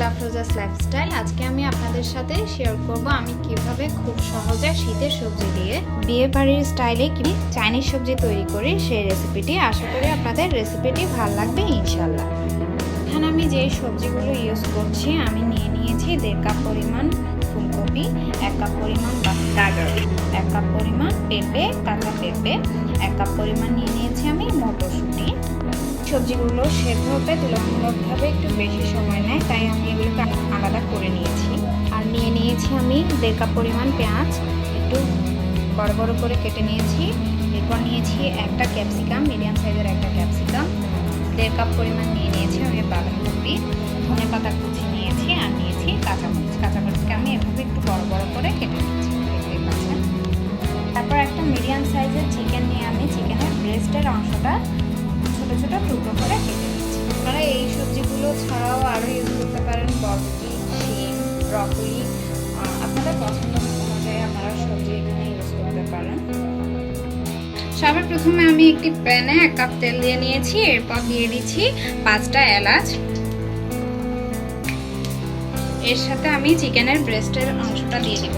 আফরোজাস lifestyle. আজকে আমি আপনাদের সাথে শেয়ার করব আমি কিভাবে খুব সহজে শীতের সবজি দিয়ে বিয়ে বাড়ির স্টাইলে কি চাইনিজ সবজি তৈরি করি সেই রেসিপিটি। আশা করি আপনাদের রেসিপিটি ভালো লাগবে ইনশাল্লাহ। এখানে আমি যে সবজিগুলো ইউজ করছি, আমি নিয়ে নিয়েছি 1.5 কাপ পরিমাণ ফুলকপি, 1 কাপ পরিমাণ গাজর, 1 কাপ পরিমাণ পেঁপে, কাঁচা পেঁপে, 1 কাপ পরিমাণ নিয়ে নিয়েছি আমি মটরশুঁটি। সবজিগুলো সেদ্ধ হতে তুলনামূলকভাবে একটু বেশি সময় নেয়, তাই আমি এগুলোকে আলাদা করে নিয়েছি। আর নিয়ে নিয়েছি আমি 1.5 কাপ পরিমাণ পেঁয়াজ, একটু বড় বড় করে কেটে নিয়েছি। এরপর নিয়েছি একটা ক্যাপসিকাম, মিডিয়াম সাইজের একটা ক্যাপসিকাম। 1.5 কাপ পরিমাণ নিয়ে নিয়েছি আমি বাঁধাকপি, ধনে পাতা কুচি নিয়েছি, আর নিয়েছি কাঁচামরিচ। কাঁচামরিচকে আমি এভাবে একটু বড় বড় করে কেটে নিয়েছি, দেখতেই পাচ্ছেন। তারপর একটা মিডিয়াম সাইজের চিকেন নিয়ে আমি চিকেনের ব্রেস্টের অংশটা ছোট ছোট টুকরো করে কেটে নিচ্ছি। আপনারা এই সবজিগুলো ছাড়াও আরও ইউজ করতে পারেন বরবটি, শিম, ব্রকলি, আপনাদের পছন্দ অনুযায়ী আপনারা সবজি এখানে ইউজ করতে পারেন। সবার প্রথমে আমি একটি প্যানে 1 কাপ তেল দিয়ে নিয়েছি। এরপর দিয়ে দিচ্ছি 5টা এলাচ। এর সাথে আমি চিকেনের ব্রেস্টের অংশটা দিয়ে দিব।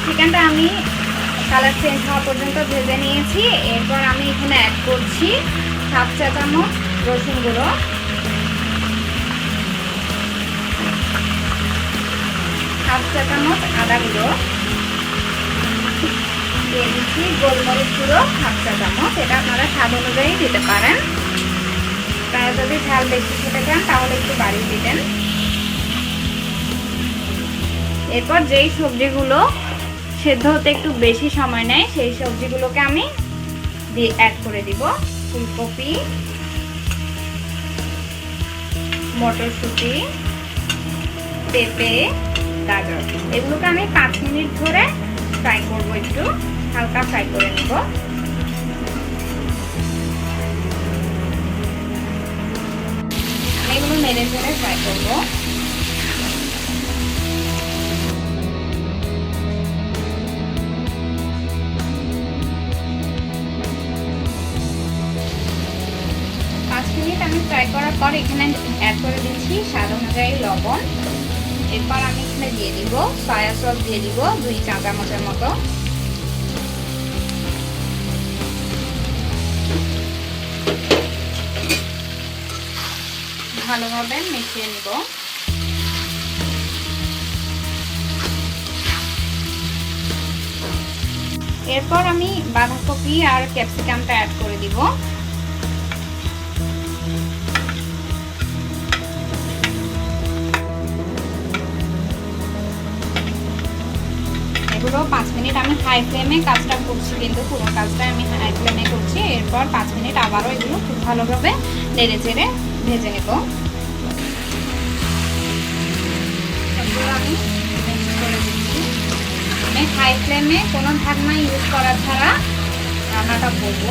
চিকেনটা আমি কালার চেঞ্জ হওয়া পর্যন্ত ভেজে নিয়েছি। এরপর আমি এখানে অ্যাড করছি 1/2 চা চামচ রসুন গুঁড়ো, 1/2 চা চামচ আদা গুঁড়ো, দিয়ে দিচ্ছি গোলমরিচ গুঁড়ো 1/2 চা চামচ। এটা আপনারা স্বাদ অনুযায়ী দিতে পারেন, আপনারা যদি ঝাল বেশি খেতে চান তাহলে একটু বাড়িয়ে দিবেন। এরপর যেই সবজিগুলো সেদ্ধ হতে একটু বেশি সময় নেয় সেই সবজিগুলোকে আমি অ্যাড করে দিব। ফুলকপি, মটরশুঁটি, পেঁপে, গাজর, এগুলোকে আমি 5 মিনিট ধরে ফ্রাই করব, একটু হালকা ফ্রাই করে নেব। আমি এগুলো নেড়ে চেড়ে ফ্রাই করব। আমি ফ্রাই করার পর এখানে অ্যাড করে দিচ্ছি স্বাদ অনুযায়ী লবণ। এরপর আমি এখানে দিয়ে দিব সয়া সস, দিয়ে দিব 2 চা চামচের মতো। ভালোভাবে মিশিয়ে নিব। এরপর আমি বাঁধাকপি আর ক্যাপসিকামটা অ্যাড করে দিব। এগুলো 5 মিনিট আমি হাই ফ্লেমে কাজটা করছি, কিন্তু পুরো কাজটা আমি হাই ফ্লেমে করছি। এরপর 5 মিনিট আবারও এগুলো খুব ভালোভাবে নেড়ে চেড়ে ভেজে নেব। আমি মিক্স করে দিচ্ছি। আমি হাই ফ্লেমে কোনো ঢাকনা ইউজ করা ছাড়া রান্নাটা করব।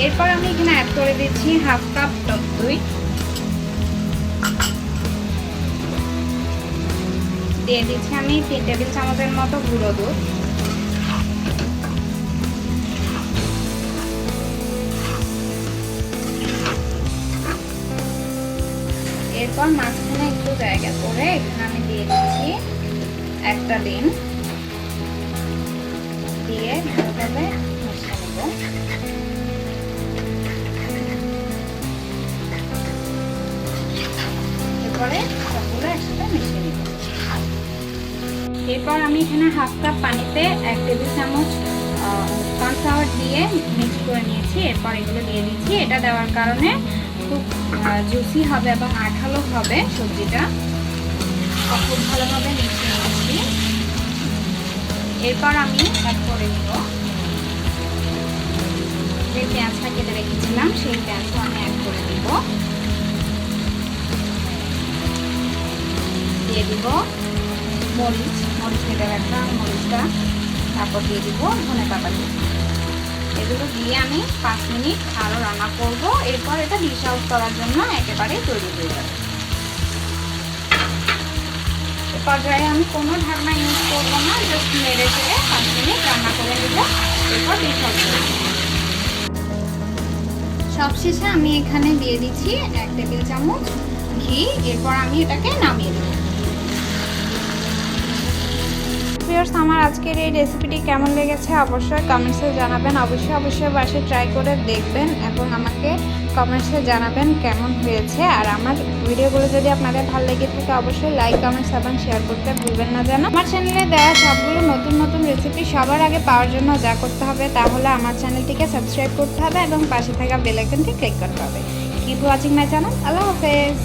এরপর আমি এখানে অ্যাড করে দিচ্ছি 1/2 কাপ টক দই, দিয়ে দিচ্ছি আমি 3 টেবিল চামচের মতো গুঁড়ো দুধ। এরপর মাঝখানে একটু জায়গা করে এখানে আমি দিয়ে দিচ্ছি একটা ডিম, দিয়ে ভালোভাবে মিশিয়ে নেব। এরপরে সবগুলো একসাথে মিশিয়ে নেব। এরপর আমি এখানে 1/2 কাপ পানিতে 1 টেবিল চামচ কর্নফ্লাওয়ার দিয়ে মিক্স করে নিয়েছি। এরপর এগুলো দিয়ে দিচ্ছি। এটা দেওয়ার কারণে খুব জুসি হবে এবং আঠালো হবে সবজিটা। খুব ভালোভাবে মিশিয়ে নিচ্ছি। এরপর আমি অ্যাড করে দিব যে পেঁয়াজটা কেটে রেখেছিলাম, সেই পেঁয়াজটা আমি অ্যাড করে দিব। দিয়ে দিব মরিচ কেটে রাখা মরিচটা, তারপর দিয়ে দিব ধনে পাতা কুচি। এগুলো দিয়ে আমি 5 মিনিট আরও রান্না করব। এরপর এটা ডিশ আউট করার জন্য একেবারে তৈরি হয়ে যাবে। পর্যায়ে আমি কোনো ঢাকনা ইউজ করবো না, জাস্ট নেড়ে চেড়ে 5 মিনিট রান্না করে নিব, এরপর ডিশ আউট করে নেব। সবশেষে আমি এখানে দিয়ে দিচ্ছি 1 টেবিল চামচ ঘি, এরপর আমি এটাকে নামিয়ে দেব। ভিউয়ার্স, আমার আজকের এই রেসিপিটি কেমন লেগেছে অবশ্যই কমেন্টসে জানাবেন। অবশ্যই বাসায় ট্রাই করে দেখবেন এবং আমাকে কমেন্টসে জানাবেন কেমন হয়েছে। আর আমার ভিডিওগুলো যদি আপনাদের ভালো লেগে থাকে অবশ্যই লাইক, কমেন্টস এবং শেয়ার করতে ভুলবেন না যেন। আমার চ্যানেলে দেওয়া সবগুলো নতুন রেসিপি সবার আগে পাওয়ার জন্য যা করতে হবে তাহলে আমার চ্যানেলটিকে সাবস্ক্রাইব করতে হবে এবং পাশে থাকা বেল আইকনটি ক্লিক করতে হবে। Keep watching my channel. আল্লাহ হাফেজ।